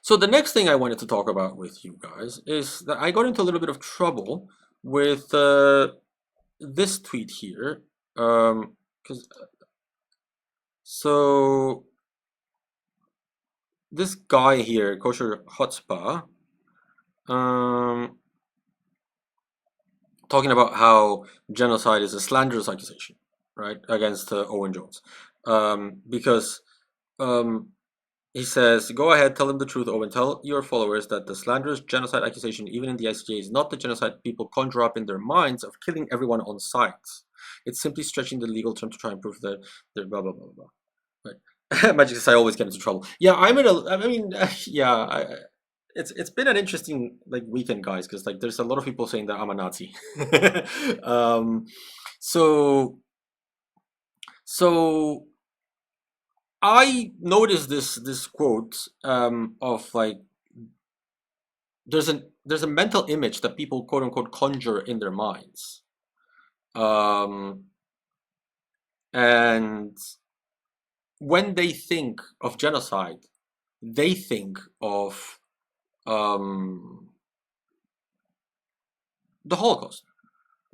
So the next thing I wanted to talk about with you guys is that I got into a little bit of trouble with this tweet here. 'Cause so this guy here, Kosher Hotspur, um, talking about how genocide is a slanderous accusation, right, against Owen Jones, because um, he says, "Go ahead, tell him the truth, Owen. Tell your followers that the slanderous genocide accusation, even in the ICJ, is not the genocide people conjure up in their minds of killing everyone on sight. It's simply stretching the legal term to try and prove that they're blah blah blah blah." Right? Magic says I always get into trouble. Yeah, I'm in a. I mean, yeah, it's been an interesting like weekend, guys, because like there's a lot of people saying that I'm a Nazi. um, so so I noticed this quote of like there's a mental image that people quote unquote conjure in their minds, um, and when they think of genocide, they think of um, the Holocaust,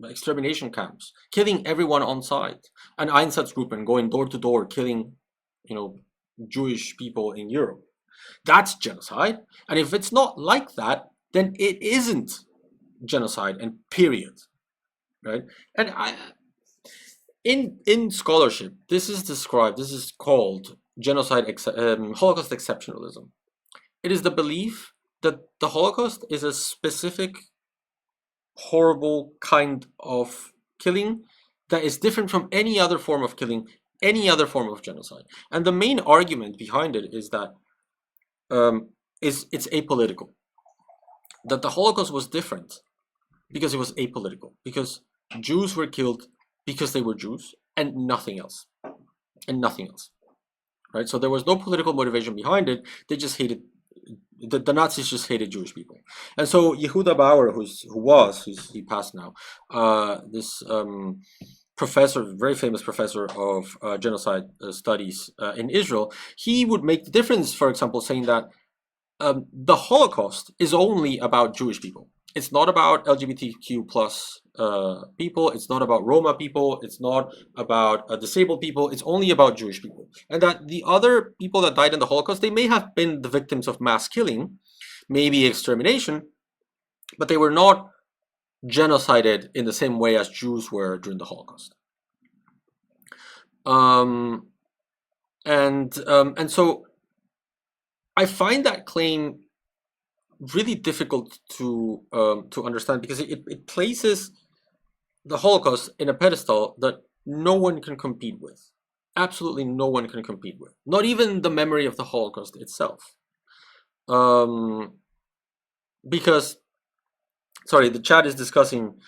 the extermination camps, killing everyone on site, an Einsatzgruppen going door to door, killing, you know, Jewish people in Europe. That's genocide. And if it's not like that, then it isn't genocide, and period. Right? And in scholarship, this is called Holocaust exceptionalism. It is the belief that the Holocaust is a specific horrible kind of killing that is different from any other form of killing, any other form of genocide. And the main argument behind it is that it's apolitical. That the Holocaust was different because it was apolitical. Because Jews were killed because they were Jews and nothing else. And nothing else. Right? So there was no political motivation behind it. They just hated the Nazis just hated Jewish people. And so Yehuda Bauer, he passed now, this professor, very famous professor of genocide studies in Israel, he would make the difference, for example, saying that the Holocaust is only about Jewish people. It's not about LGBTQ plus people. It's not about Roma people. It's not about disabled people. It's only about Jewish people. And that the other people that died in the Holocaust, they may have been the victims of mass killing, maybe extermination, but they were not genocided in the same way as Jews were during the Holocaust. And so I find that claim really difficult to understand because it places the Holocaust in a pedestal that no one can compete with. Absolutely no one can compete with. Not even the memory of the Holocaust itself. Because, sorry, the chat is discussing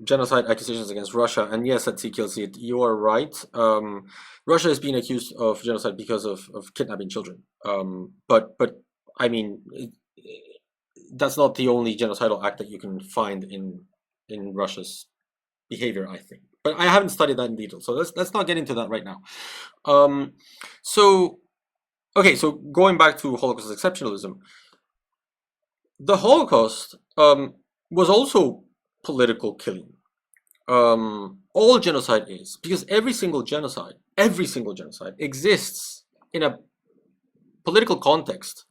genocide accusations against Russia, and yes, at TKLC, you are right. Russia is being accused of genocide because of kidnapping children. But I mean, that's not the only genocidal act that you can find in Russia's behavior, I think. But I haven't studied that in detail, so let's not get into that right now. So going back to Holocaust exceptionalism, the Holocaust was also political killing. All genocide is, because every single genocide exists in a political context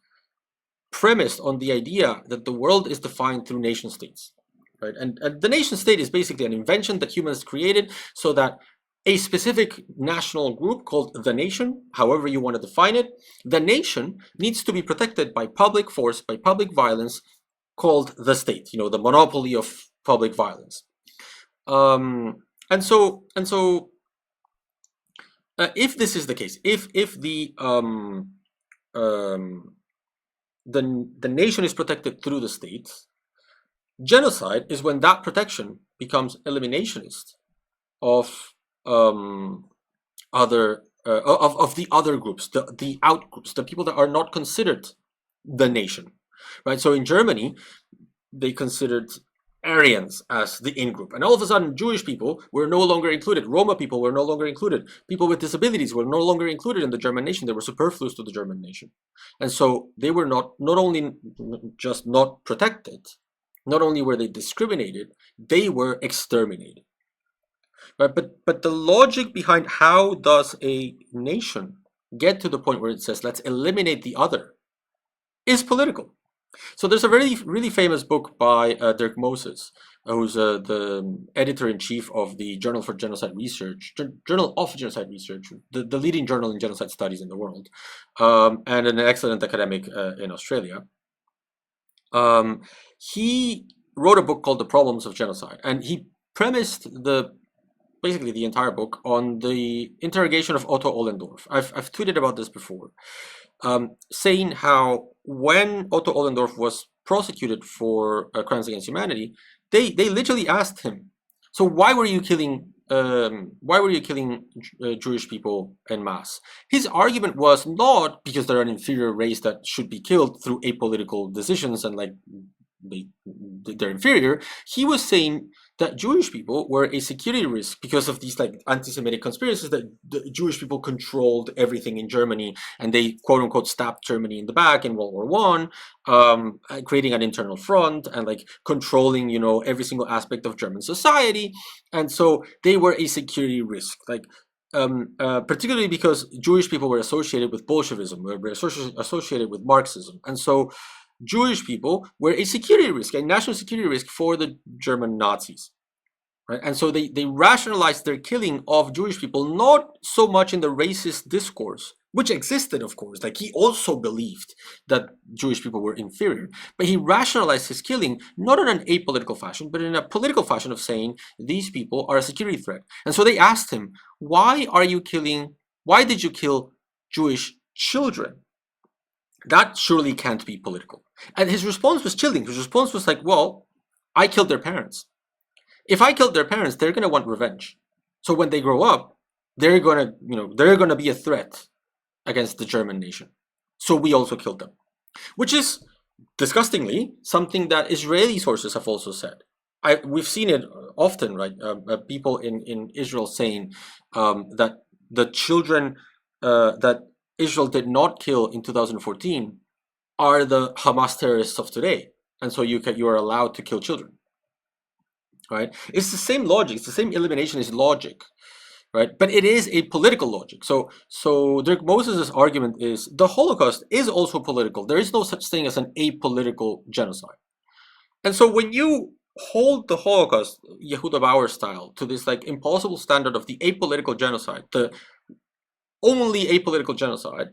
premised on the idea that the world is defined through nation states, right? And the nation state is basically an invention that humans created so that a specific national group called the nation, however you want to define it, the nation needs to be protected by public force, by public violence, called the state, the monopoly of public violence. And so if this is the case, if the nation is protected through the state, genocide is when that protection becomes eliminationist of the other groups, the out groups, the people that are not considered the nation, right? So in Germany, they considered Aryans as the in-group. And all of a sudden, Jewish people were no longer included. Roma people were no longer included. People with disabilities were no longer included in the German nation. They were superfluous to the German nation. And so they were not only just not protected, not only were they discriminated, they were exterminated. Right? But the logic behind how does a nation get to the point where it says, let's eliminate the other, is political. So there's a really famous book by Dirk Moses, who's the editor-in-chief of the Journal for Genocide Research, Journal of Genocide Research, the leading journal in genocide studies in the world, and an excellent academic in Australia. He wrote a book called The Problems of Genocide, and he premised basically the entire book on the interrogation of Otto Ollendorff. I've tweeted about this before, saying how when Otto Ollendorff was prosecuted for crimes against humanity, they literally asked him, so why were you killing Jewish people en masse? His argument was not because they're an inferior race that should be killed through apolitical decisions and like they're inferior. He was saying that Jewish people were a security risk because of these like anti-Semitic conspiracies that the Jewish people controlled everything in Germany and they quote unquote stabbed Germany in the back in World War I, creating an internal front and like controlling, you know, every single aspect of German society. And so they were a security risk, like particularly because Jewish people were associated with Bolshevism, were associated with Marxism. And so Jewish people were a security risk, a national security risk for the German Nazis. Right? And so they rationalized their killing of Jewish people, not so much in the racist discourse, which existed, of course. Like he also believed that Jewish people were inferior, but he rationalized his killing not in an apolitical fashion, but in a political fashion of saying these people are a security threat. And so they asked him, why did you kill Jewish children? That surely can't be political. And his response was chilling. His response was like, well, I killed their parents. If I killed their parents, they're going to want revenge. So when they grow up, they're going to be a threat against the German nation. So we also killed them, which is disgustingly something that Israeli sources have also said. We've seen it often, right? People in Israel saying that the children that Israel did not kill in 2014 are the Hamas terrorists of today, and so you are allowed to kill children, right? It's the same logic. It's the same eliminationist logic, right? But it is a political logic. So Dirk Moses' argument is the Holocaust is also political. There is no such thing as an apolitical genocide. And so when you hold the Holocaust, Yehuda Bauer style, to this like impossible standard of the apolitical genocide, the only apolitical genocide,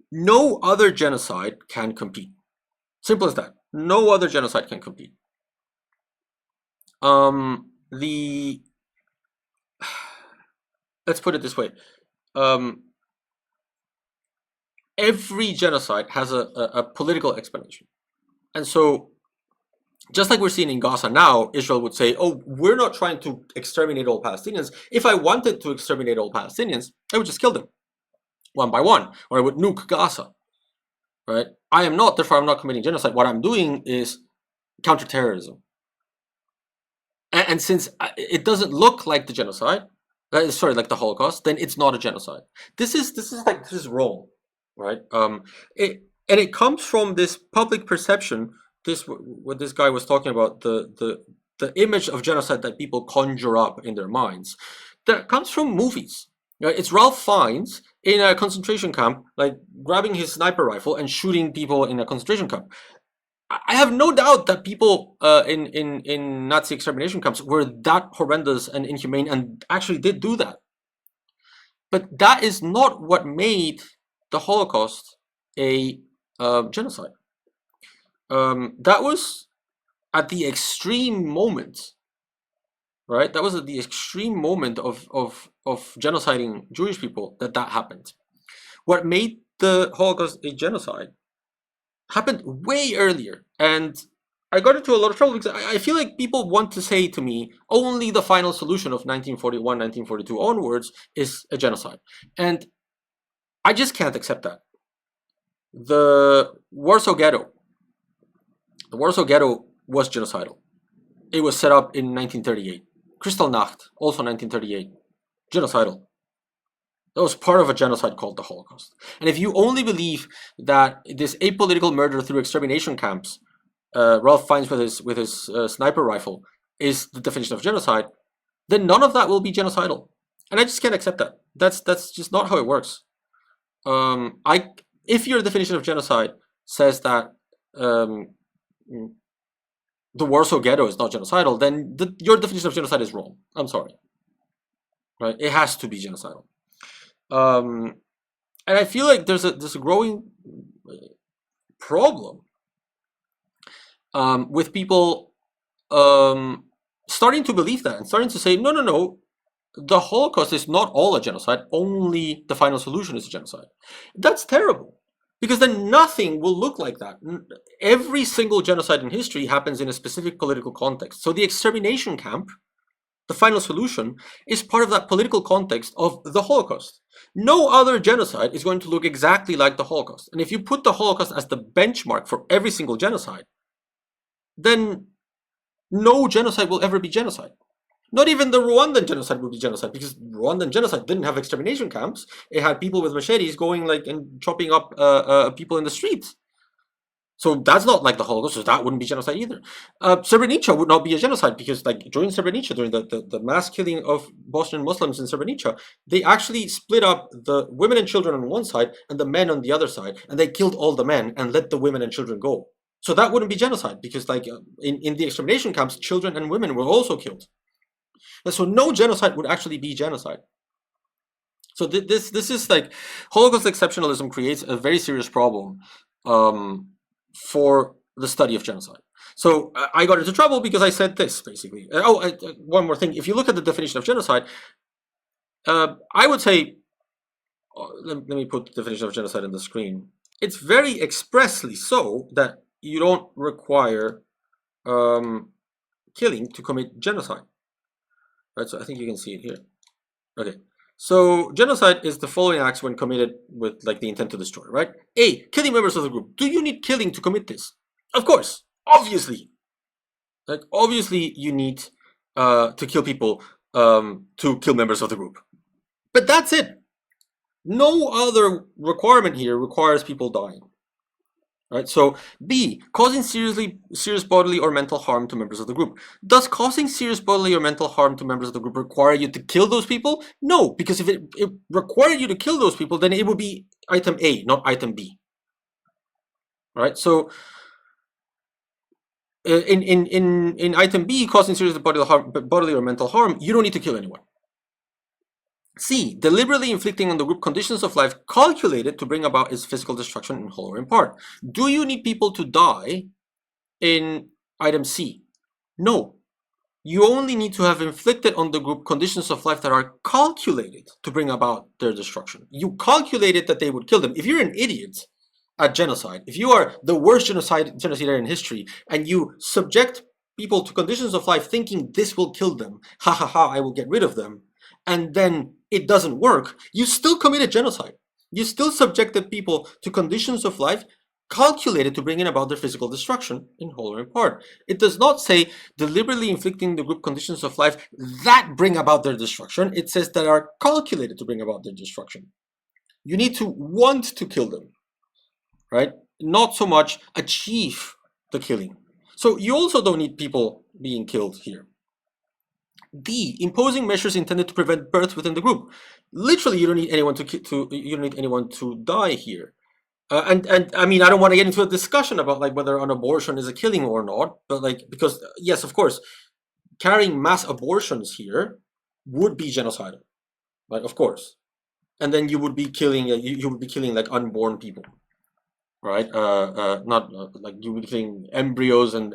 no other genocide can compete. Simple as that. No other genocide can compete. Let's put it this way. Every genocide has a political explanation. And so just like we're seeing in Gaza now, Israel would say, oh, we're not trying to exterminate all Palestinians. If I wanted to exterminate all Palestinians, I would just kill them one by one, or I would nuke Gaza, right? I am not, therefore I'm not committing genocide. What I'm doing is counterterrorism. And since it doesn't look like the genocide, like the Holocaust, then it's not a genocide. This is wrong, right? It comes from this public perception. What this guy was talking about, the image of genocide that people conjure up in their minds, that comes from movies. Right? It's Ralph Fiennes in a concentration camp, like grabbing his sniper rifle and shooting people in a concentration camp. I have no doubt that people in Nazi extermination camps were that horrendous and inhumane and actually did do that. But that is not what made the Holocaust a genocide. That was at the extreme moment, right? That was at the extreme moment of genociding Jewish people that happened. What made the Holocaust a genocide happened way earlier, and I got into a lot of trouble because I feel like people want to say to me only the final solution of 1941, 1942 onwards is a genocide, and I just can't accept that. The Warsaw Ghetto was genocidal. It was set up in 1938. Kristallnacht, also 1938, genocidal. That was part of a genocide called the Holocaust. And if you only believe that this apolitical murder through extermination camps, Ralph Fiennes with his sniper rifle, is the definition of genocide, then none of that will be genocidal. And I just can't accept that. That's just not how it works. If your definition of genocide says that the Warsaw Ghetto is not genocidal, then your definition of genocide is wrong. I'm sorry. Right? It has to be genocidal. And I feel like there's a growing problem with people starting to believe that and starting to say, no, the Holocaust is not all a genocide, only the final solution is a genocide. That's terrible, because then nothing will look like that. Every single genocide in history happens in a specific political context. So the extermination camp, the final solution, is part of that political context of the Holocaust. No other genocide is going to look exactly like the Holocaust. And if you put the Holocaust as the benchmark for every single genocide, then no genocide will ever be genocide. Not even the Rwandan genocide will be genocide, because Rwandan genocide didn't have extermination camps. It had people with machetes going and chopping up people in the streets. So that's not like the Holocaust, so that wouldn't be genocide either. Srebrenica would not be a genocide, because during Srebrenica, during the mass killing of Bosnian Muslims in Srebrenica, they actually split up the women and children on one side and the men on the other side, and they killed all the men and let the women and children go. So that wouldn't be genocide, because in the extermination camps, children and women were also killed. And so no genocide would actually be genocide. So this is like, Holocaust exceptionalism creates a very serious problem for the study of genocide. So I got into trouble because I said this, basically. One more thing. If you look at the definition of genocide, I would say, let me put the definition of genocide on the screen. It's very expressly so that you don't require killing to commit genocide. Right, so I think you can see it here. Okay, so genocide is the following acts when committed with the intent to destroy, right? A, killing members of the group. Do you need killing to commit this? Of course, obviously. Obviously you need to kill people to kill members of the group. But that's it. No other requirement here requires people dying. Right, so B, causing serious bodily or mental harm to members of the group. Does causing serious bodily or mental harm to members of the group require you to kill those people? No, because if it required you to kill those people, then it would be item A, not item B. Right, so in item B, causing serious bodily or mental harm, you don't need to kill anyone. C, deliberately inflicting on the group conditions of life calculated to bring about its physical destruction in whole or in part. Do you need people to die in item C? No. You only need to have inflicted on the group conditions of life that are calculated to bring about their destruction. You calculated that they would kill them. If you're an idiot at genocide, if you are the worst genocider in history, and you subject people to conditions of life thinking this will kill them, ha ha ha, I will get rid of them, and then it doesn't work, you still committed genocide. You still subjected people to conditions of life calculated to bring in about their physical destruction in whole or in part. It does not say deliberately inflicting the group conditions of life that bring about their destruction. It says that are calculated to bring about their destruction. You need to want to kill them, right? Not so much achieve the killing. So you also don't need people being killed here. D, imposing measures intended to prevent birth within the group. Literally, you don't need anyone to die here. And I mean, I don't want to get into a discussion about whether an abortion is a killing or not, but because yes, of course, carrying mass abortions here would be genocidal, right? Of course, and then you would be killing unborn people, right? Not you would be killing embryos and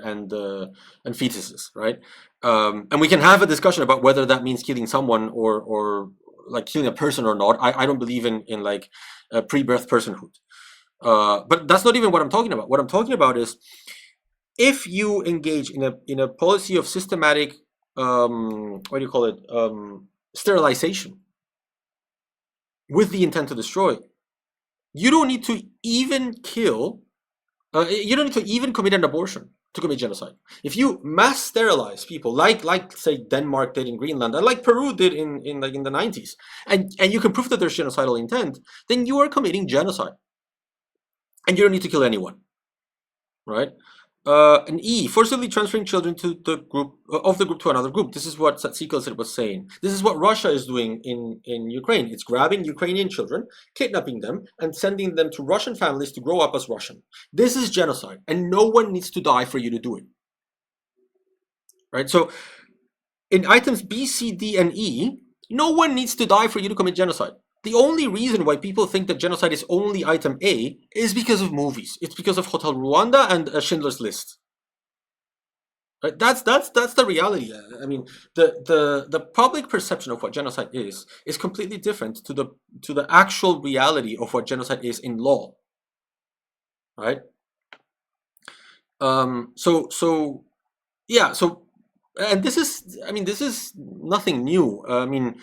fetuses, right? And we can have a discussion about whether that means killing someone or killing a person or not. I don't believe in pre-birth personhood. But that's not even what I'm talking about. What I'm talking about is if you engage in a policy of systematic sterilization with the intent to destroy, you don't need to even kill. You don't need to even commit an abortion. to commit genocide. If you mass sterilize people, like say Denmark did in Greenland, and like Peru did in the 90s, and you can prove that there's genocidal intent, then you are committing genocide, and you don't need to kill anyone, right? And E, forcibly transferring children to the group to another group. This is what Satsikel was saying. This is what Russia is doing in Ukraine. It's grabbing Ukrainian children, kidnapping them, and sending them to Russian families to grow up as Russian. This is genocide, and no one needs to die for you to do it. Right? So in items B, C, D, and E, no one needs to die for you to commit genocide. The only reason why people think that genocide is only item A is because of movies. It's because of Hotel Rwanda and Schindler's List. Right? That's the reality. I mean, the public perception of what genocide is completely different to the actual reality of what genocide is in law. Right? So yeah. So, and this is nothing new. I mean,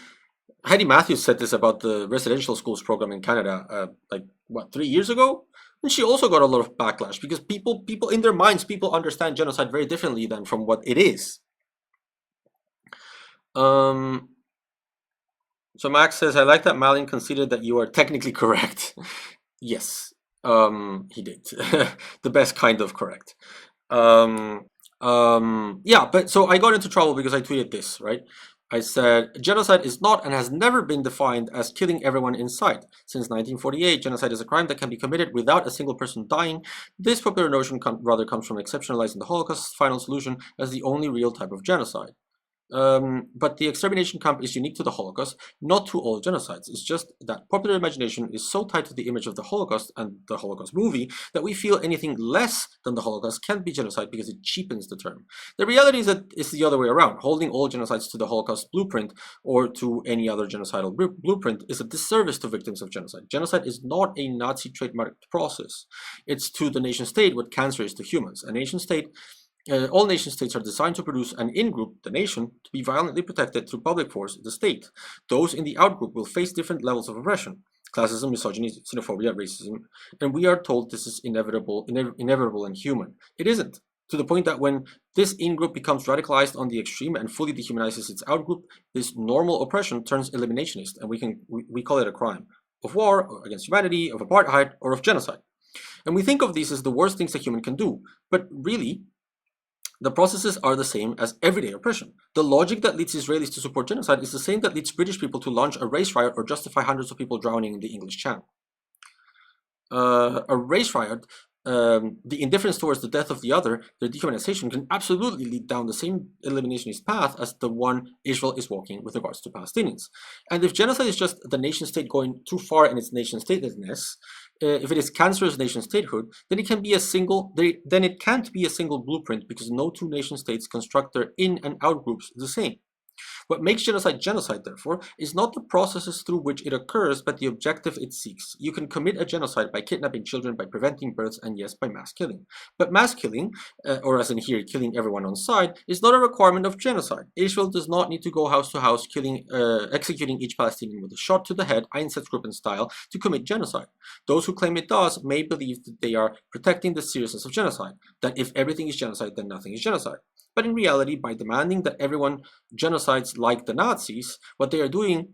Heidi Matthews said this about the residential schools program in Canada, like what, 3 years ago, and she also got a lot of backlash because people in their minds, people understand genocide very differently than from what it is. So Max says, I like that Malin conceded that you are technically correct. Yes, he did. The best kind of correct. Yeah, but so I got into trouble because I tweeted this, right? I said, genocide is not and has never been defined as killing everyone in sight. Since 1948, genocide is a crime that can be committed without a single person dying. This popular notion rather comes from exceptionalizing the Holocaust's final solution as the only real type of genocide. But the extermination camp is unique to the Holocaust, not to all genocides. It's just that popular imagination is so tied to the image of the Holocaust and the Holocaust movie that we feel anything less than the Holocaust can't be genocide because it cheapens the term. The reality is that it's the other way around. Holding all genocides to the Holocaust blueprint or to any other genocidal blueprint is a disservice to victims of genocide. Genocide is not a Nazi trademarked process. It's to the nation state what cancer is to humans. A nation state all nation states are designed to produce an in-group, the nation, to be violently protected through public force, the state. Those in the out-group will face different levels of oppression, classism, misogyny, xenophobia, racism, and we are told this is inevitable and human. It isn't, to the point that when this in-group becomes radicalized on the extreme and fully dehumanizes its out-group, this normal oppression turns eliminationist, and we call it a crime of war, against humanity, of apartheid, or of genocide. And we think of these as the worst things a human can do, but really, the processes are the same as everyday oppression. The logic that leads Israelis to support genocide is the same that leads British people to launch a race riot or justify hundreds of people drowning in the English Channel. A race riot, the indifference towards the death of the other, their dehumanization, can absolutely lead down the same eliminationist path as the one Israel is walking with regards to Palestinians. And if genocide is just the nation state going too far in its nation statelessness, if it is cancerous nation statehood, then it can't be a single blueprint because no two nation states construct their in and out groups the same. What makes genocide genocide, therefore, is not the processes through which it occurs, but the objective it seeks. You can commit a genocide by kidnapping children, by preventing births, and yes, by mass killing. But mass killing, or as in here, killing everyone on sight, is not a requirement of genocide. Israel does not need to go house to house, executing each Palestinian with a shot to the head, Einsatzgruppen style, to commit genocide. Those who claim it does may believe that they are protecting the seriousness of genocide, that if everything is genocide, then nothing is genocide. But in reality, by demanding that everyone genocides like the Nazis, what they are doing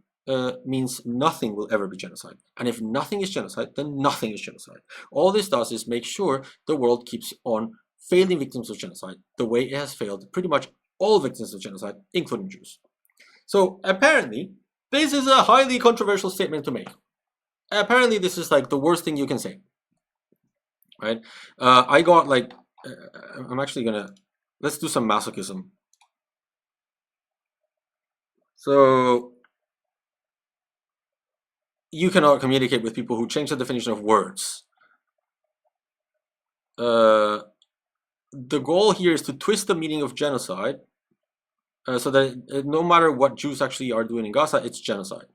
means nothing will ever be genocide. And if nothing is genocide, then nothing is genocide. All this does is make sure the world keeps on failing victims of genocide the way it has failed pretty much all victims of genocide, including Jews. So apparently, this is a highly controversial statement to make. Apparently, this is like the worst thing you can say. Right? I got like, I'm actually gonna, let's do some masochism. So you cannot communicate with people who change the definition of words. The goal here is to twist the meaning of genocide so that no matter what Jews actually are doing in Gaza, it's genocide.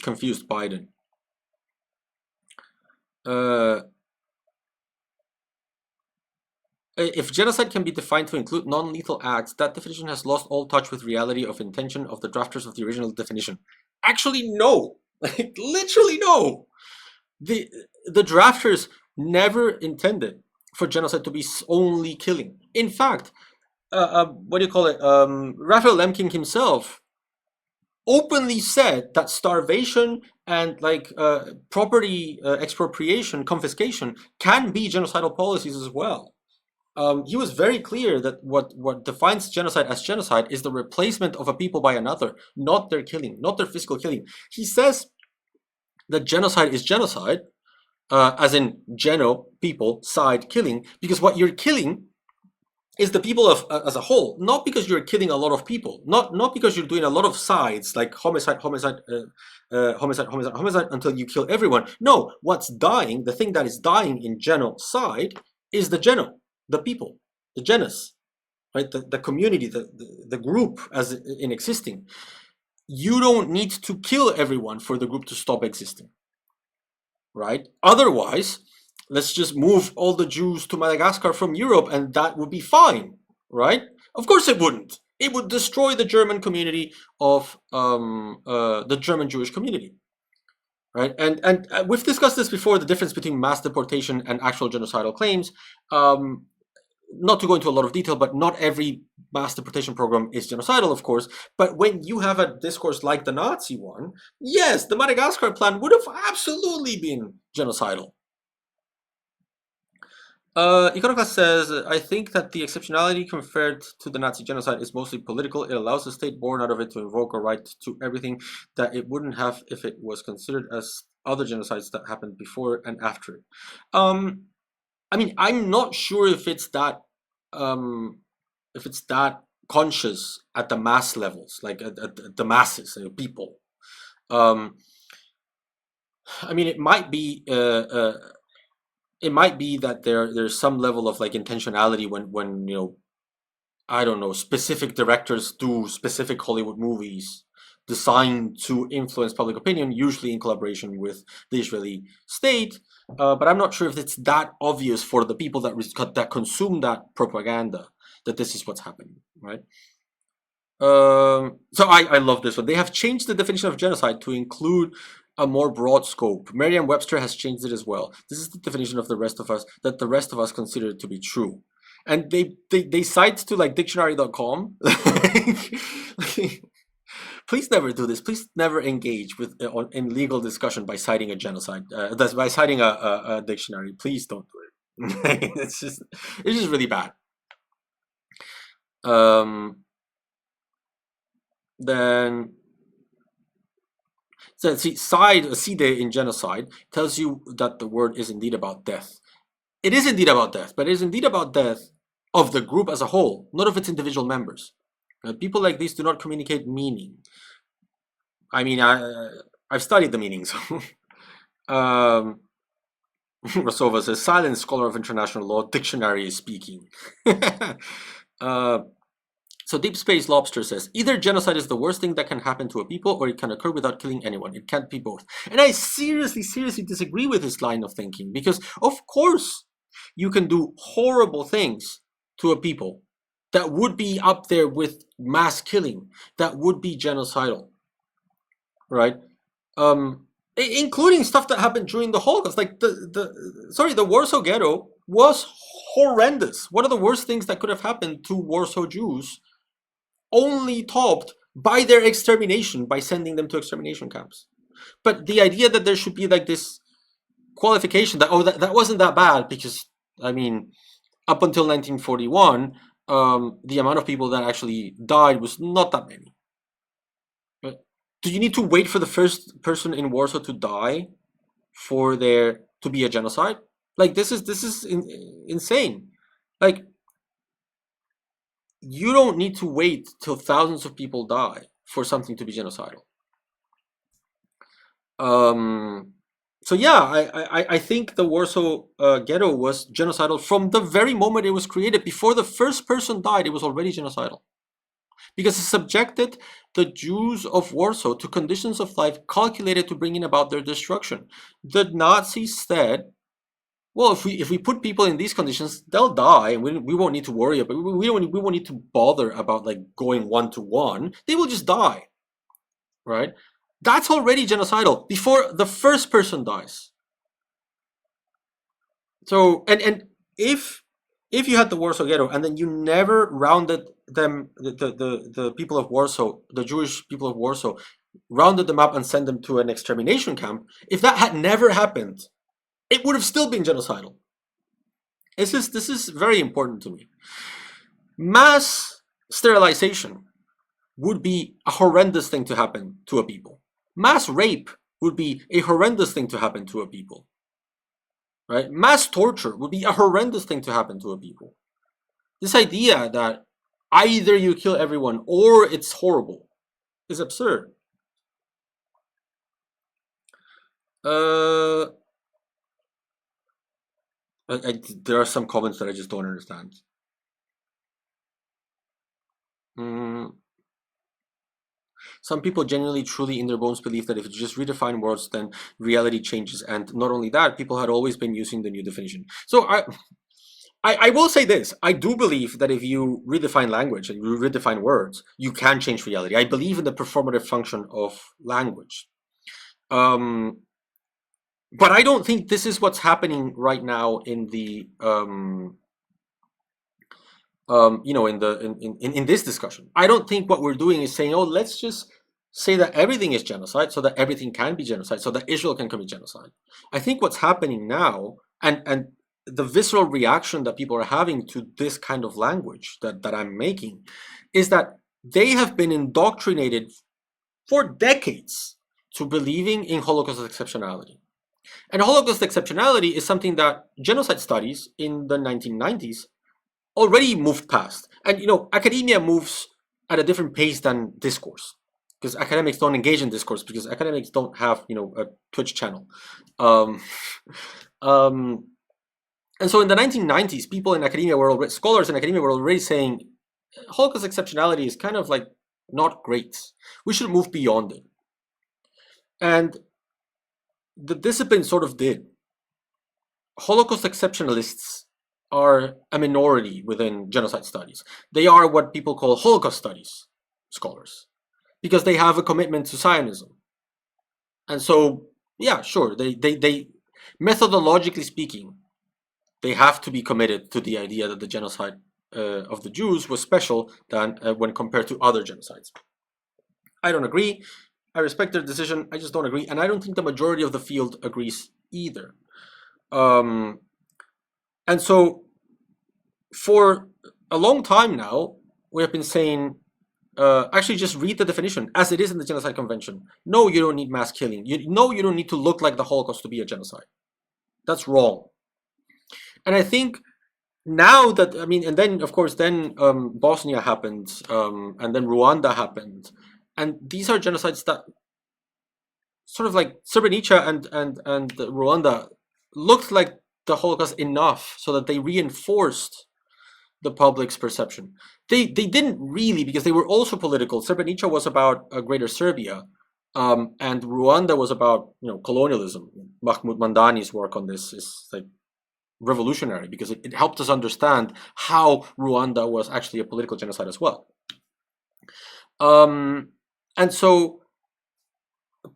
Confused Biden. If genocide can be defined to include non-lethal acts, that definition has lost all touch with reality of intention of the drafters of the original definition. Actually, no. Like, literally no. The drafters never intended for genocide to be only killing. In fact, what do you call it? Raphael Lemkin himself openly said that starvation and like property expropriation, confiscation can be genocidal policies as well. He was very clear that what defines genocide as genocide is the replacement of a people by another, not their killing, not their physical killing. He says that genocide is genocide, as in geno, people, side, killing, because what you're killing is the people of as a whole, not because you're killing a lot of people, not because you're doing a lot of sides like homicide, homicide until you kill everyone. No, what's dying, the thing that is dying in genocide is the geno, the people, the genus, right? The community, the group as in existing. You don't need to kill everyone for the group to stop existing, right? Otherwise, let's just move all the Jews to Madagascar from Europe and that would be fine, right? Of course it wouldn't. It would destroy the German community of the German Jewish community, right? And we've discussed this before, the difference between mass deportation and actual genocidal claims. Not to go into a lot of detail, but not every mass deportation program is genocidal, of course. But when you have a discourse like the Nazi one, yes, the Madagascar plan would have absolutely been genocidal. Iconoclast says, I think that the exceptionality conferred to the Nazi genocide is mostly political. It allows the state born out of it to invoke a right to everything that it wouldn't have if it was considered as other genocides that happened before and after it. I mean, I'm not sure if it's that conscious at the mass levels, like at the masses, people. I mean, it might be that there's some level of like intentionality when you know, I don't know, specific directors do specific Hollywood movies designed to influence public opinion, usually in collaboration with the Israeli state. But I'm not sure if it's that obvious for the people that consume that propaganda that this is what's happening, right? So I love this one. They have changed the definition of genocide to include a more broad scope. Merriam-Webster has changed it as well. This is the definition of the rest of us that the rest of us consider to be true. And they cite to like dictionary.com. Please never do this. Please never engage with in legal discussion by citing a genocide. By citing a dictionary. Please don't do it. it's just really bad. Then so see, side in genocide tells you that the word is indeed about death. It is indeed about death, but it is indeed about death of the group as a whole, not of its individual members. People like these do not communicate meaning. I mean, I've studied the meaning, so. Rosova says, silent scholar of international law, dictionary is speaking. So Deep Space Lobster says, either genocide is the worst thing that can happen to a people or it can occur without killing anyone. It can't be both. And I seriously disagree with this line of thinking, because of course you can do horrible things to a people that would be up there with mass killing, that would be genocidal, right? Including stuff that happened during the Holocaust. Like the Warsaw Ghetto was horrendous. One of the worst things that could have happened to Warsaw Jews, only topped by their extermination, by sending them to extermination camps. But the idea that there should be like this qualification that that wasn't that bad, because I mean, up until 1941, the amount of people that actually died was not that many. Do you need to wait for the first person in Warsaw to die for there to be a genocide? Like this is insane. Like, you don't need to wait till thousands of people die for something to be genocidal. So yeah, I think the Warsaw Ghetto was genocidal from the very moment it was created. Before the first person died, it was already genocidal, because it subjected the Jews of Warsaw to conditions of life calculated to bring about their destruction. The Nazis said, well, if we put people in these conditions, they'll die, and we won't need to worry about it. We won't need to bother about like going 1-to-1. They will just die, right? That's already genocidal before the first person dies. So and if you had the Warsaw Ghetto and then you never rounded them, the people of Warsaw, the Jewish people of Warsaw, rounded them up and sent them to an extermination camp, if that had never happened, it would have still been genocidal. This is very important to me. Mass sterilization would be a horrendous thing to happen to a people. Mass rape would be a horrendous thing to happen to a people. Right? Mass torture would be a horrendous thing to happen to a people. This idea that either you kill everyone or it's horrible is absurd. There are some comments that I just don't understand. Some people genuinely, truly in their bones believe that if you just redefine words, then reality changes. And not only that, people had always been using the new definition. So I will say this. I do believe that if you redefine language and you redefine words, you can change reality. I believe in the performative function of language. But I don't think this is what's happening right now in the in this discussion. I don't think what we're doing is saying, oh, let's just say that everything is genocide so that everything can be genocide, so that Israel can commit genocide. I think what's happening now, and the visceral reaction that people are having to this kind of language that I'm making, is that they have been indoctrinated for decades to believing in Holocaust exceptionality. And Holocaust exceptionality is something that genocide studies in the 1990s already moved past. And academia moves at a different pace than discourse, because academics don't engage in discourse, because academics don't have a Twitch channel. And so in the 1990s, people in academia were already, scholars in academia were already saying Holocaust exceptionality is kind of like not great. We should move beyond it. And the discipline sort of did. Holocaust exceptionalists are a minority within genocide studies. They are what people call Holocaust studies scholars, because they have a commitment to Zionism. And so, yeah, sure, they methodologically speaking, they have to be committed to the idea that the genocide of the Jews was special than when compared to other genocides. I don't agree. I respect their decision. I just don't agree. And I don't think the majority of the field agrees either. And so for a long time now, we have been saying, actually just read the definition as it is in the Genocide Convention. No, you don't need mass killing. You don't need to look like the Holocaust to be a genocide. That's wrong. And I think now that, and then of course, then Bosnia happened, and then Rwanda happened. And these are genocides that sort of like Srebrenica and Rwanda looked like the Holocaust enough so that they reinforced the public's perception. They didn't really, because they were also political. Srebrenica was about a greater Serbia, and Rwanda was about colonialism. Mahmoud Mandani's work on this is like revolutionary, because it helped us understand how Rwanda was actually a political genocide as well. And so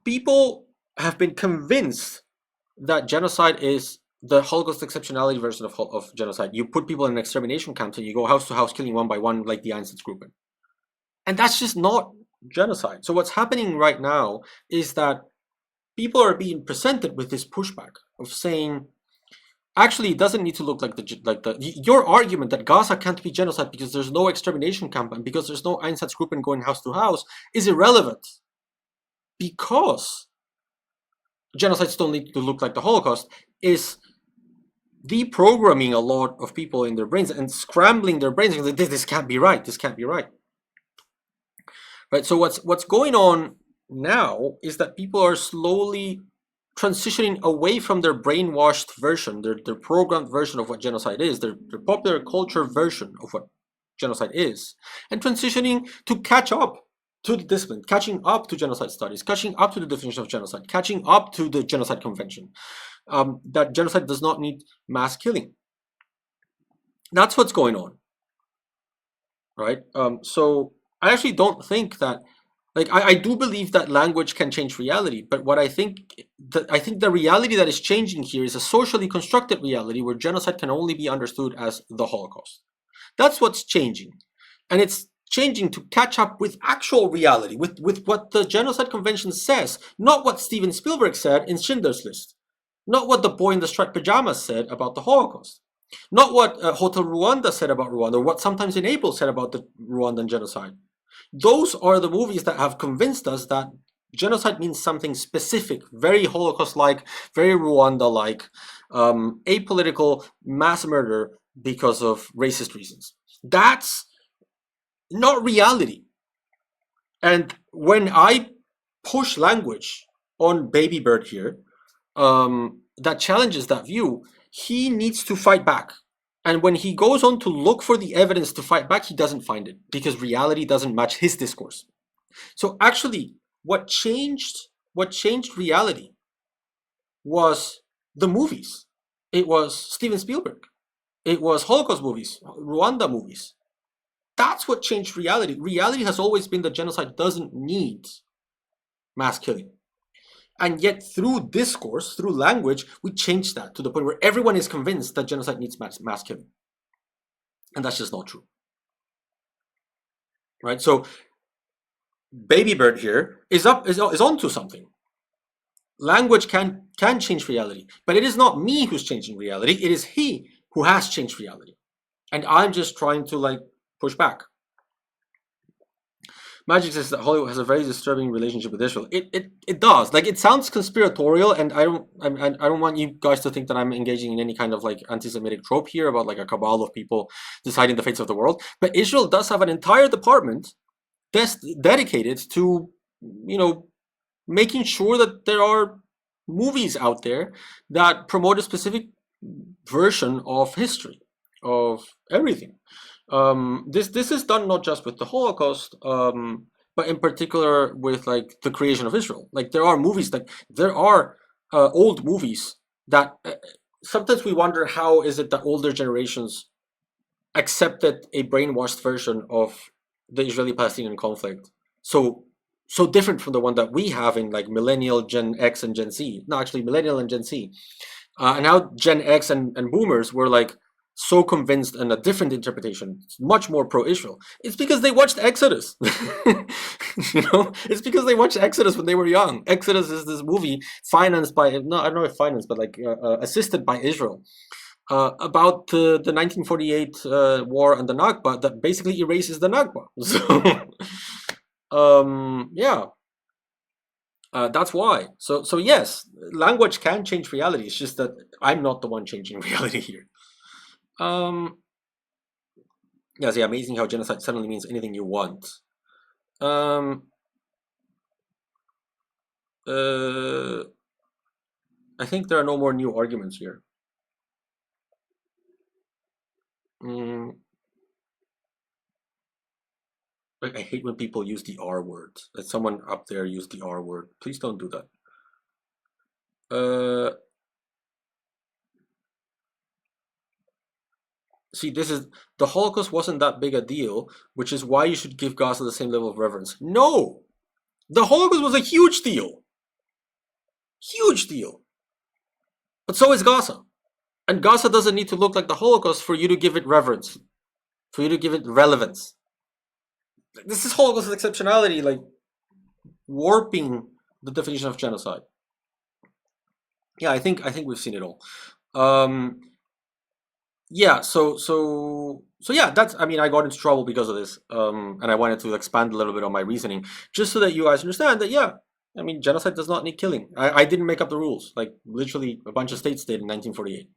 people have been convinced that genocide is the Holocaust exceptionality version of genocide. You put people in extermination camps and you go house to house killing one by one like the Einsatzgruppen. And that's just not genocide. So what's happening right now is that people are being presented with this pushback of saying, actually, it doesn't need to look like your argument that Gaza can't be genocide because there's no extermination camp and because there's no Einsatzgruppen going house to house is irrelevant, because genocides don't need to look like the Holocaust is deprogramming a lot of people in their brains and scrambling their brains. This can't be right. This can't be right. Right. So what's going on now is that people are slowly transitioning away from their brainwashed version, their programmed version of what genocide is, their popular culture version of what genocide is, and transitioning to catch up to the discipline, catching up to genocide studies, catching up to the definition of genocide, catching up to the Genocide Convention, that genocide does not need mass killing. That's what's going on, right? So I actually don't think that Like I do believe that language can change reality, but what I think the reality that is changing here is a socially constructed reality where genocide can only be understood as the Holocaust. That's what's changing. And it's changing to catch up with actual reality, with what the Genocide Convention says, not what Steven Spielberg said in Schindler's List, not what the boy in the striped pajamas said about the Holocaust, not what Hotel Rwanda said about Rwanda, or what Sometimes in April said about the Rwandan genocide. Those are the movies that have convinced us that genocide means something specific, very Holocaust-like, very Rwanda-like, apolitical mass murder because of racist reasons. That's not reality. And when I push language on Baby Bird here, that challenges that view, he needs to fight back. And when he goes on to look for the evidence to fight back, he doesn't find it because reality doesn't match his discourse. So actually, what changed reality was the movies. It was Steven Spielberg. It was Holocaust movies, Rwanda movies. That's what changed reality. Reality has always been that genocide doesn't need mass killing. And yet through discourse, through language, we changed that to the point where everyone is convinced that genocide needs mass killing. And that's just not true. Right? So Baby Bird here is onto something. Language can change reality, but it is not me who's changing reality. It is he who has changed reality. And I'm just trying to like push back. Magic says that Hollywood has a very disturbing relationship with Israel. It does. Like it sounds conspiratorial, and I don't want you guys to think that I'm engaging in any kind of like anti-Semitic trope here about like a cabal of people deciding the fates of the world. But Israel does have an entire department dedicated to, you know, making sure that there are movies out there that promote a specific version of history, of everything. This is done not just with the Holocaust, but in particular with like the creation of Israel. Like there are movies, like there are old movies that sometimes we wonder how is it that older generations accepted a brainwashed version of the Israeli-Palestinian conflict so different from the one that we have in like millennial, Gen X, and Gen Z. No, actually millennial and Gen Z. And now Gen X and boomers were like so convinced in a different interpretation, much more pro-Israel. It's because they watched Exodus. You know, it's because they watched Exodus when they were young. Exodus is this movie financed by, no, I don't know if financed, but like assisted by Israel. About the 1948 war and the Nakba that basically erases the Nakba. So, yeah. That's why. So yes, language can change reality. It's just that I'm not the one changing reality here. Yes, yeah, amazing how genocide suddenly means anything you want. I think there are no more new arguments here. I hate when people use the R word. That someone up there used the R word. Please don't do that. See, this is the Holocaust wasn't that big a deal, which is why you should give Gaza the same level of reverence. No, the Holocaust was a huge deal, but so is Gaza, and Gaza doesn't need to look like the Holocaust for you to give it reverence, for you to give it relevance. This is Holocaust exceptionality, like warping the definition of genocide. Yeah, I think we've seen it all. Yeah, so yeah, that's, I mean, I got into trouble because of this, and I wanted to expand a little bit on my reasoning, just so that you guys understand that, yeah, I mean, genocide does not need killing. I didn't make up the rules, like literally a bunch of states did in 1948.